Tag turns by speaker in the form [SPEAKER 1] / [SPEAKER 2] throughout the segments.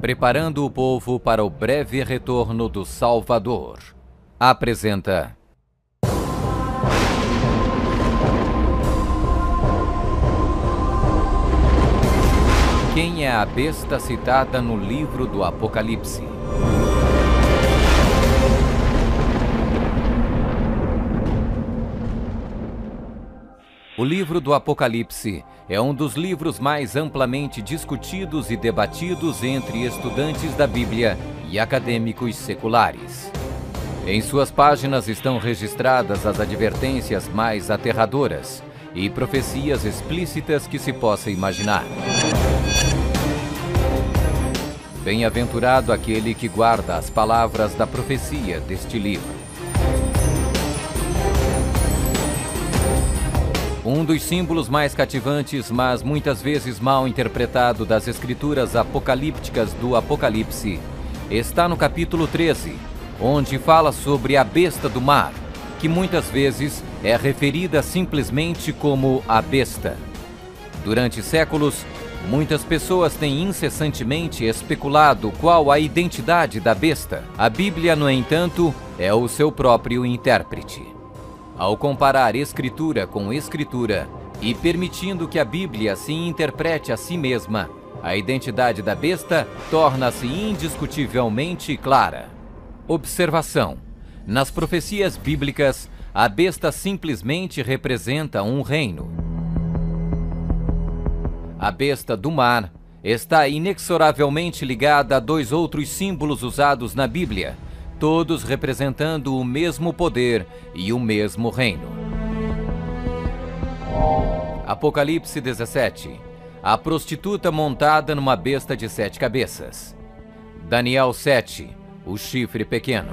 [SPEAKER 1] Preparando o povo para o breve retorno do Salvador. Apresenta... Quem é a besta citada no livro do Apocalipse? O livro do Apocalipse é um dos livros mais amplamente discutidos e debatidos entre estudantes da Bíblia e acadêmicos seculares. Em suas páginas estão registradas as advertências mais aterradoras e profecias explícitas que se possa imaginar. Bem-aventurado aquele que guarda as palavras da profecia deste livro. Um dos símbolos mais cativantes, mas muitas vezes mal interpretado das escrituras apocalípticas do Apocalipse, está no capítulo 13, onde fala sobre a besta do mar, que muitas vezes é referida simplesmente como a besta. Durante séculos, muitas pessoas têm incessantemente especulado qual a identidade da besta. A Bíblia, no entanto, é o seu próprio intérprete. Ao comparar Escritura com Escritura e permitindo que a Bíblia se interprete a si mesma, a identidade da besta torna-se indiscutivelmente clara. Observação: nas profecias bíblicas, a besta simplesmente representa um reino. A besta do mar está inexoravelmente ligada a dois outros símbolos usados na Bíblia, todos representando o mesmo poder e o mesmo reino. Apocalipse 17. A prostituta montada numa besta de 7 cabeças. Daniel 7. O chifre pequeno.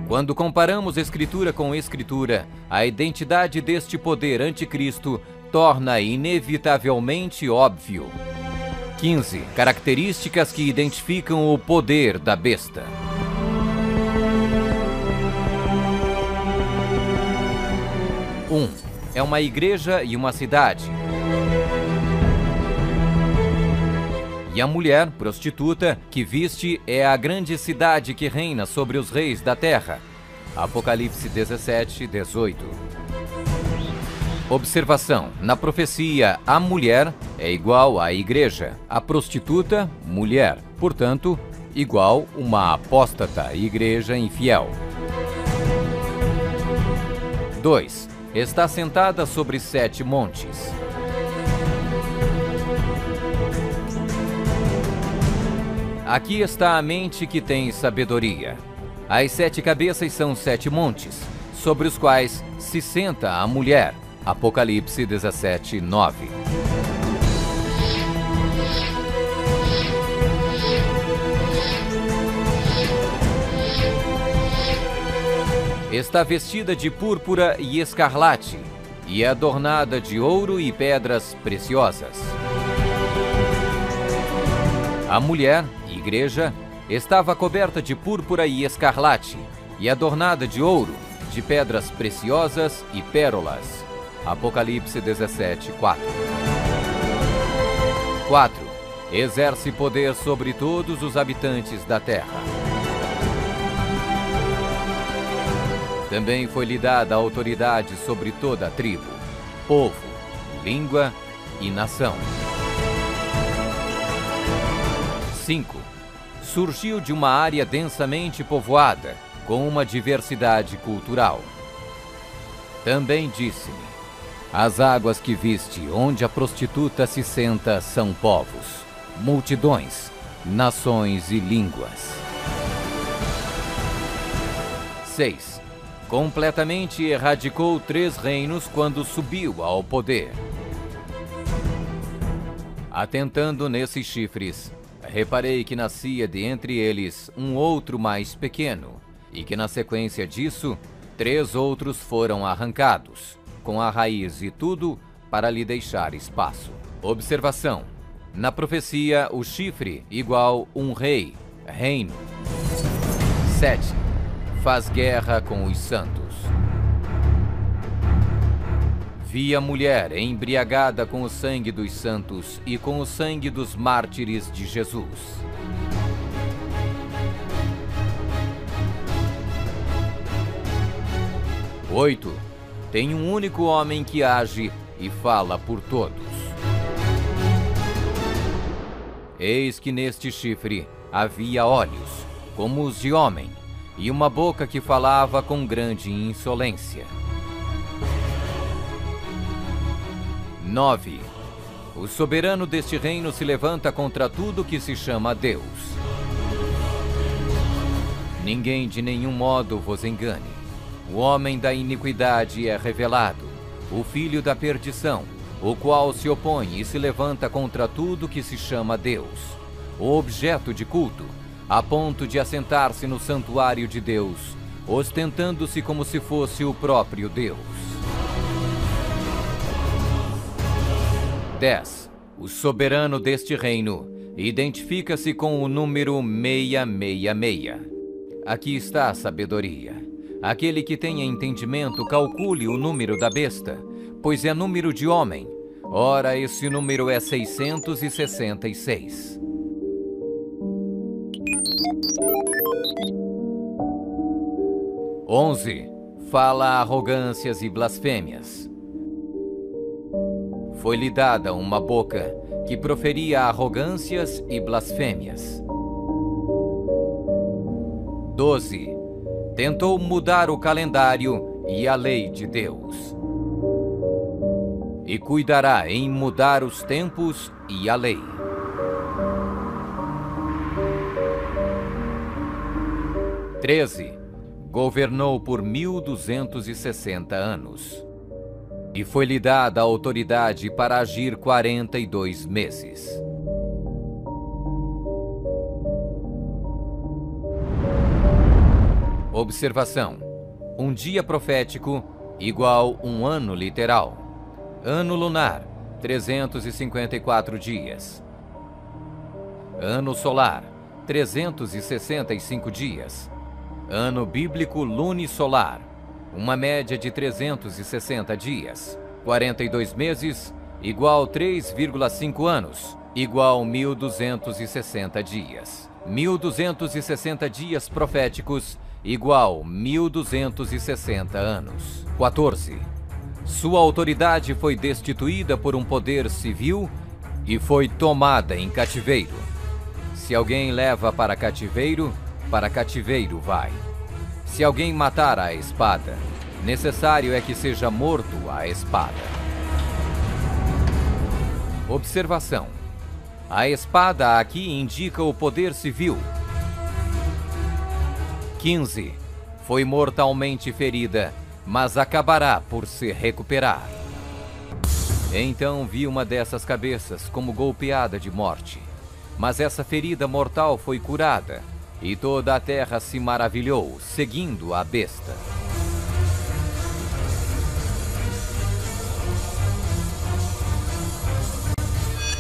[SPEAKER 1] Quando comparamos Escritura com Escritura, a identidade deste poder anticristo torna inevitavelmente óbvio. 15. Características que identificam o poder da besta. 1. É uma igreja e uma cidade. E a mulher, prostituta, que viste é a grande cidade que reina sobre os reis da terra. Apocalipse 17, 18. Observação: na profecia, a mulher é igual à igreja, a prostituta, mulher, portanto, igual uma apóstata, igreja infiel. 2. Está sentada sobre 7 montes. Aqui está a mente que tem sabedoria. As 7 cabeças são 7 montes, sobre os quais se senta a mulher. Apocalipse 17, 9. Está vestida de púrpura e escarlate, e é adornada de ouro e pedras preciosas. A mulher, igreja, estava coberta de púrpura e escarlate, e adornada de ouro, de pedras preciosas e pérolas. Apocalipse 17, 4. 4. Exerce poder sobre todos os habitantes da terra. Também foi-lhe dada autoridade sobre toda a tribo, povo, língua e nação. 5. Surgiu de uma área densamente povoada, com uma diversidade cultural. Também disse-me: as águas que viste, onde a prostituta se senta, são povos, multidões, nações e línguas. 6. Completamente erradicou 3 reinos quando subiu ao poder. Atentando nesses chifres, reparei que nascia de entre eles um outro mais pequeno, e que na sequência disso, 3 outros foram arrancados, com a raiz e tudo, para lhe deixar espaço. Observação: na profecia, o chifre igual um rei, reino. 7. Faz guerra com os santos. Vi a mulher embriagada com o sangue dos santos e com o sangue dos mártires de Jesus. Oito. Tem um único homem que age e fala por todos. Eis que neste chifre havia olhos, como os de homem, e uma boca que falava com grande insolência. 9. O soberano deste reino se levanta contra tudo que se chama Deus. Ninguém de nenhum modo vos engane. O homem da iniquidade é revelado, o filho da perdição, o qual se opõe e se levanta contra tudo que se chama Deus, o objeto de culto, a ponto de assentar-se no santuário de Deus, ostentando-se como se fosse o próprio Deus. 10. O soberano deste reino identifica-se com o número 666. Aqui está a sabedoria. Aquele que tenha entendimento, calcule o número da besta, pois é número de homem. Ora, esse número é 666. 11. Fala arrogâncias e blasfêmias. Foi-lhe dada uma boca que proferia arrogâncias e blasfêmias. 12. Tentou mudar o calendário e a lei de Deus. E cuidará em mudar os tempos e a lei. 13. Governou por 1260 anos. E foi-lhe dada a autoridade para agir 42 meses. Observação: um dia profético igual um ano literal. Ano lunar, 354 dias. Ano solar, 365 dias. Ano bíblico lunisolar, uma média de 360 dias. 42 meses, igual 3,5 anos, igual 1260 dias. 1260 dias proféticos, igual 1260 anos. 14. Sua autoridade foi destituída por um poder civil e foi tomada em cativeiro. Se alguém leva para cativeiro vai. Se alguém matar à espada, necessário é que seja morto à espada. Observação: a espada aqui indica o poder civil. 15. Foi mortalmente ferida, mas acabará por se recuperar. Então vi uma dessas cabeças como golpeada de morte. Mas essa ferida mortal foi curada, e toda a terra se maravilhou, seguindo a besta.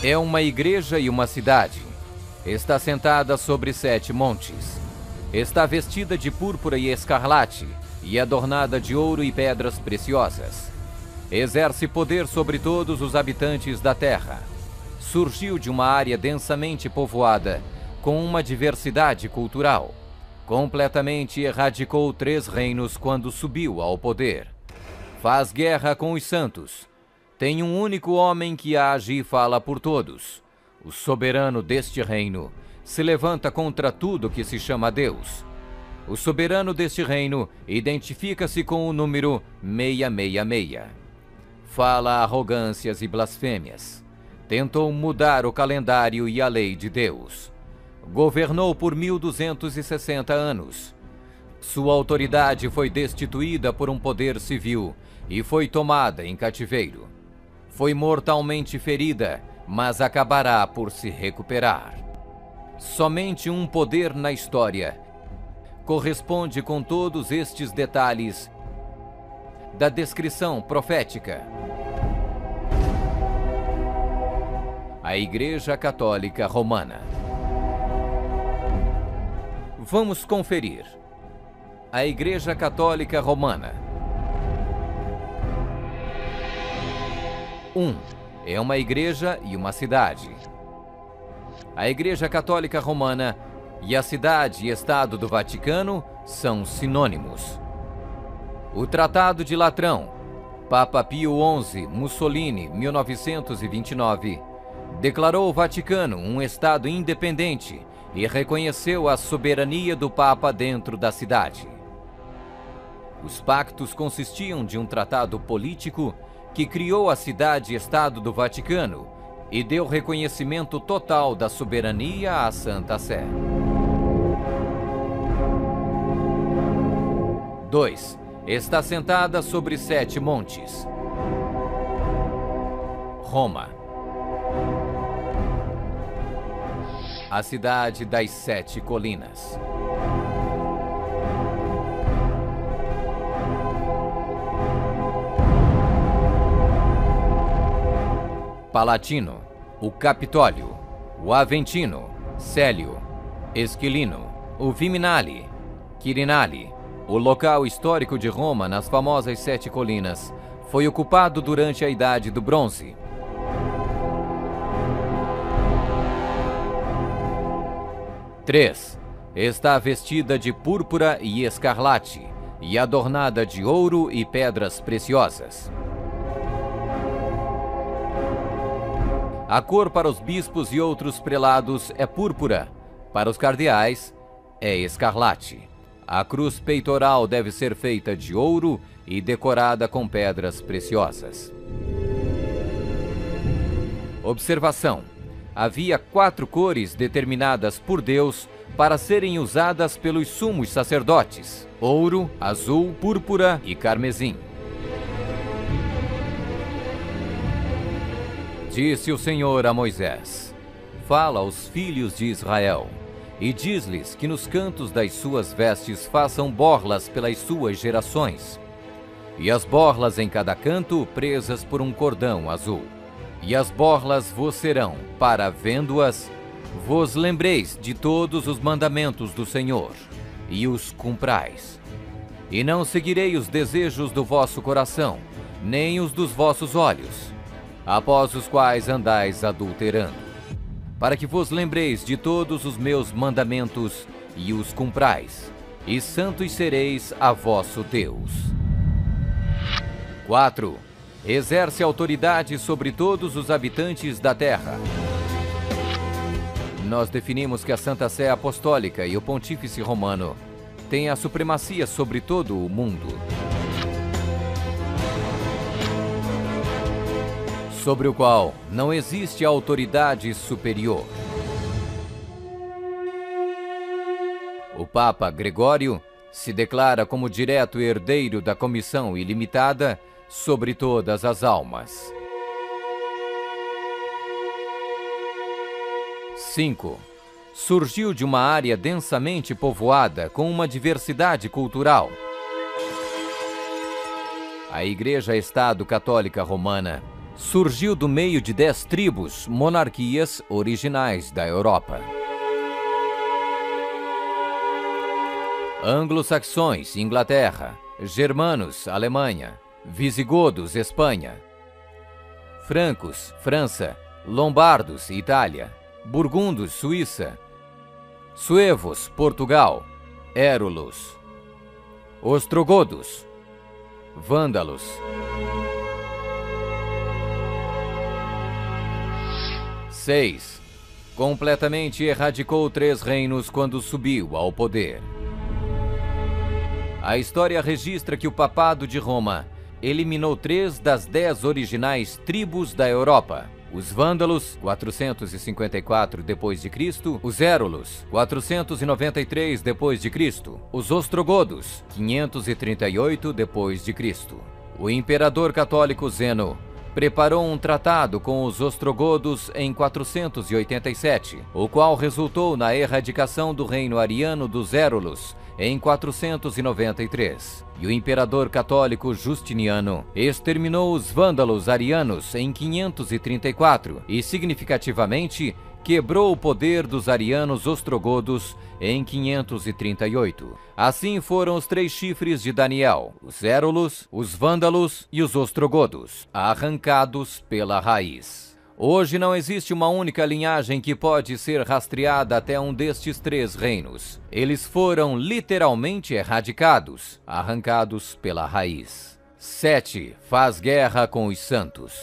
[SPEAKER 1] É uma igreja e uma cidade. Está sentada sobre 7 montes. Está vestida de púrpura e escarlate, e adornada de ouro e pedras preciosas. Exerce poder sobre todos os habitantes da terra. Surgiu de uma área densamente povoada, com uma diversidade cultural. Completamente erradicou 3 reinos quando subiu ao poder. Faz guerra com os santos. Tem um único homem que age e fala por todos. O soberano deste reino se levanta contra tudo que se chama Deus. O soberano deste reino identifica-se com o número 666. Fala arrogâncias e blasfêmias. Tentou mudar o calendário e a lei de Deus. Governou por 1260 anos. Sua autoridade foi destituída por um poder civil e foi tomada em cativeiro. Foi mortalmente ferida, mas acabará por se recuperar. Somente um poder na história corresponde com todos estes detalhes da descrição profética. A Igreja Católica Romana. Vamos conferir. A Igreja Católica Romana. 1. É uma igreja e uma cidade. A Igreja Católica Romana e a cidade e estado do Vaticano são sinônimos. O Tratado de Latrão, Papa Pio XI, Mussolini, 1929, declarou o Vaticano um estado independente e reconheceu a soberania do Papa dentro da cidade. Os pactos consistiam de um tratado político que criou a cidade-estado do Vaticano e deu reconhecimento total da soberania à Santa Sé. 2. Está sentada sobre 7 montes. Roma. A cidade das 7 colinas. Palatino, o Capitólio, o Aventino, Célio, Esquilino, o Viminale, Quirinale. O local histórico de Roma nas famosas 7 colinas foi ocupado durante a Idade do Bronze. 3. Está vestida de púrpura e escarlate e adornada de ouro e pedras preciosas. A cor para os bispos e outros prelados é púrpura, para os cardeais é escarlate. A cruz peitoral deve ser feita de ouro e decorada com pedras preciosas. Observação: havia 4 cores determinadas por Deus para serem usadas pelos sumos sacerdotes: ouro, azul, púrpura e carmesim. Disse o Senhor a Moisés: fala aos filhos de Israel e diz-lhes que nos cantos das suas vestes façam borlas pelas suas gerações, e as borlas em cada canto presas por um cordão azul. E as borlas vos serão, para vendo-as, vos lembreis de todos os mandamentos do Senhor, e os cumprais. E não seguirei os desejos do vosso coração, nem os dos vossos olhos, após os quais andais adulterando, para que vos lembreis de todos os meus mandamentos e os cumprais, e santos sereis a vosso Deus. 4. Exerce autoridade sobre todos os habitantes da terra. Nós definimos que a Santa Sé Apostólica e o Pontífice Romano têm a supremacia sobre todo o mundo, sobre o qual não existe autoridade superior. O Papa Gregório se declara como direto herdeiro da comissão ilimitada sobre todas as almas. 5. Surgiu de uma área densamente povoada com uma diversidade cultural. A Igreja-Estado Católica Romana surgiu do meio de 10 tribos, monarquias originais da Europa. Anglo-saxões, Inglaterra; germanos, Alemanha; visigodos, Espanha; francos, França; lombardos, Itália; burgundos, Suíça; suevos, Portugal; érulos; ostrogodos; vândalos; 6. Completamente erradicou 3 reinos quando subiu ao poder. A história registra que o Papado de Roma eliminou 3 das 10 originais tribos da Europa: os vândalos, 454 d.C., os érulos, 493 d.C., os ostrogodos, 538 d.C. O imperador católico Zeno preparou um tratado com os ostrogodos em 487, o qual resultou na erradicação do reino ariano dos érulos em 493. E o imperador católico Justiniano exterminou os vândalos arianos em 534 e, significativamente, quebrou o poder dos arianos ostrogodos em 538. Assim foram os 3 chifres de Daniel, os Érulos, os Vândalos e os ostrogodos, arrancados pela raiz. Hoje não existe uma única linhagem que pode ser rastreada até um destes 3 reinos. Eles foram literalmente erradicados, arrancados pela raiz. 7. Faz guerra com os santos.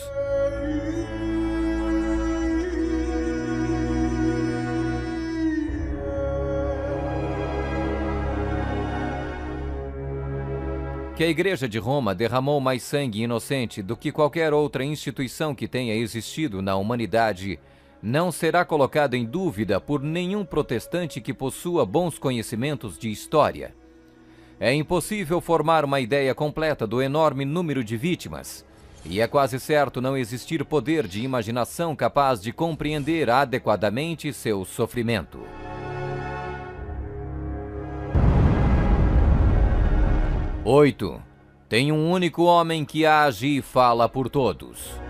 [SPEAKER 1] Que a Igreja de Roma derramou mais sangue inocente do que qualquer outra instituição que tenha existido na humanidade não será colocada em dúvida por nenhum protestante que possua bons conhecimentos de história. É impossível formar uma ideia completa do enorme número de vítimas, e é quase certo não existir poder de imaginação capaz de compreender adequadamente seu sofrimento. 8. Tem um único homem que age e fala por todos.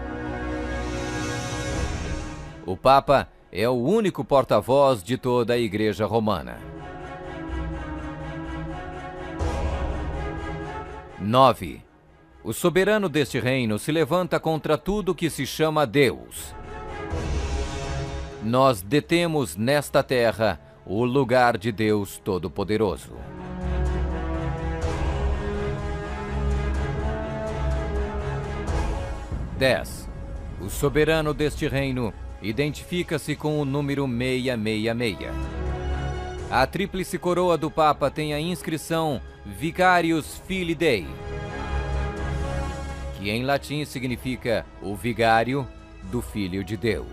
[SPEAKER 1] O Papa é o único porta-voz de toda a Igreja Romana. 9. O soberano deste reino se levanta contra tudo que se chama Deus. Nós detemos nesta terra o lugar de Deus Todo-Poderoso. 10. O soberano deste reino identifica-se com o número 666. A tríplice coroa do Papa tem a inscrição Vicarius Filii Dei, que em latim significa o vigário do Filho de Deus.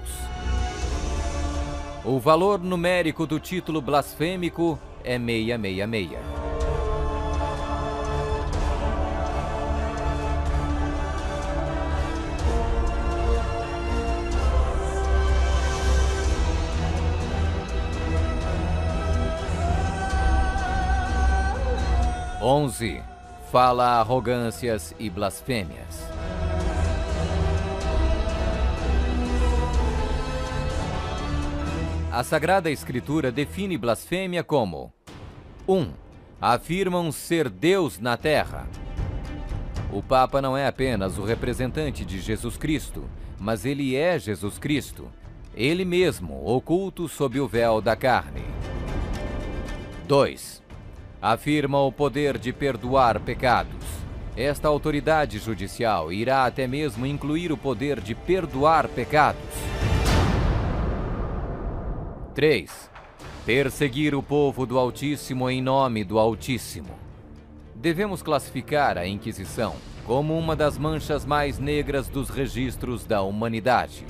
[SPEAKER 1] O valor numérico do título blasfêmico é 666. 11. Fala arrogâncias e blasfêmias. A Sagrada Escritura define blasfêmia como 1. Afirmam ser Deus na terra. O Papa não é apenas o representante de Jesus Cristo, mas ele é Jesus Cristo, ele mesmo oculto sob o véu da carne. 2. Afirma o poder de perdoar pecados. Esta autoridade judicial irá até mesmo incluir o poder de perdoar pecados. 3. Perseguir o povo do Altíssimo em nome do Altíssimo. Devemos classificar a Inquisição como uma das manchas mais negras dos registros da humanidade.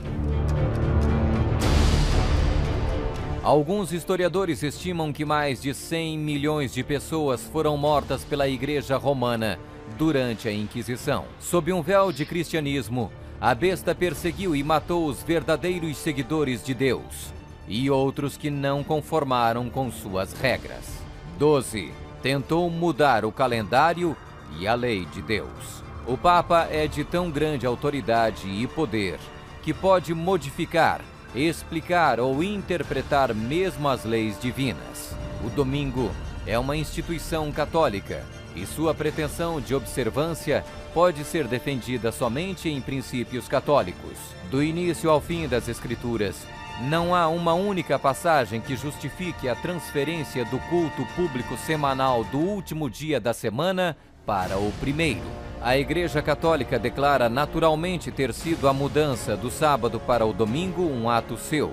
[SPEAKER 1] Alguns historiadores estimam que mais de 100 milhões de pessoas foram mortas pela Igreja Romana durante a Inquisição. Sob um véu de cristianismo, a besta perseguiu e matou os verdadeiros seguidores de Deus e outros que não conformaram com suas regras. 12. Tentou mudar o calendário e a lei de Deus. O Papa é de tão grande autoridade e poder que pode modificar, explicar ou interpretar mesmo as leis divinas. O domingo é uma instituição católica e sua pretensão de observância pode ser defendida somente em princípios católicos. Do início ao fim das Escrituras, não há uma única passagem que justifique a transferência do culto público semanal do último dia da semana para o primeiro. A Igreja Católica declara naturalmente ter sido a mudança do sábado para o domingo um ato seu,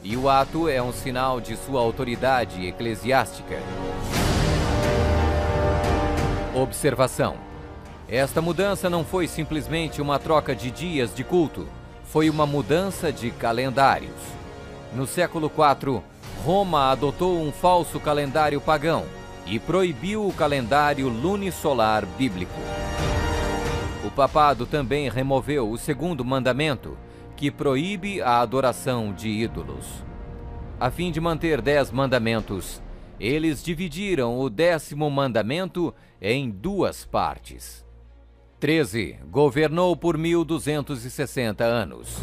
[SPEAKER 1] e o ato é um sinal de sua autoridade eclesiástica. Observação: esta mudança não foi simplesmente uma troca de dias de culto, foi uma mudança de calendários. No século IV, Roma adotou um falso calendário pagão e proibiu o calendário lunisolar bíblico. O papado também removeu o segundo mandamento, que proíbe a adoração de ídolos. A fim de manter 10 mandamentos, eles dividiram o 10º mandamento em 2 partes. 13. Governou por 1260 anos.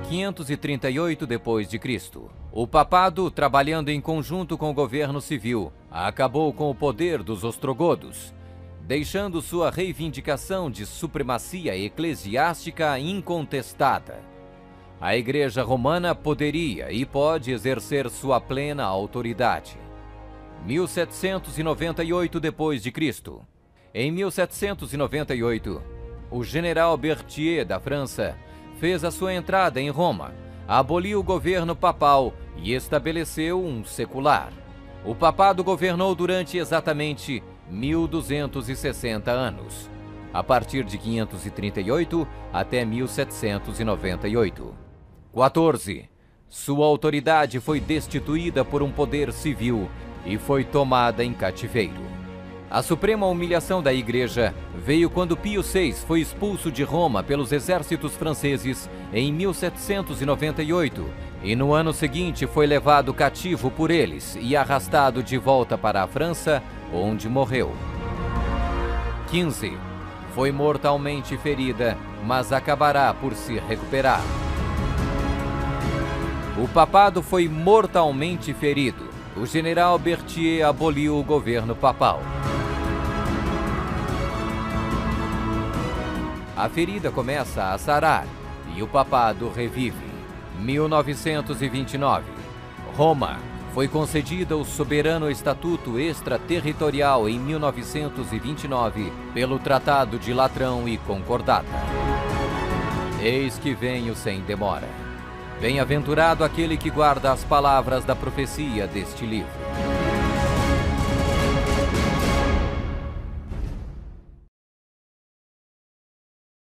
[SPEAKER 1] 538 d.C. O papado, trabalhando em conjunto com o governo civil, acabou com o poder dos ostrogodos, deixando sua reivindicação de supremacia eclesiástica incontestada. A Igreja Romana poderia e pode exercer sua plena autoridade. 1798 d.C. Em 1798, o general Berthier da França fez a sua entrada em Roma, aboliu o governo papal e estabeleceu um secular. O papado governou durante exatamente 1260 anos, a partir de 538 até 1798. 14. Sua autoridade foi destituída por um poder civil e foi tomada em cativeiro. A suprema humilhação da Igreja veio quando Pio VI foi expulso de Roma pelos exércitos franceses em 1798 e no ano seguinte foi levado cativo por eles e arrastado de volta para a França, onde morreu. 15. Foi mortalmente ferida, mas acabará por se recuperar. O papado foi mortalmente ferido. O general Berthier aboliu o governo papal. A ferida começa a sarar e o papado revive. 1929. Roma foi concedida o soberano estatuto extraterritorial em 1929 pelo Tratado de Latrão e Concordata. Eis que venho sem demora. Bem-aventurado aquele que guarda as palavras da profecia deste livro.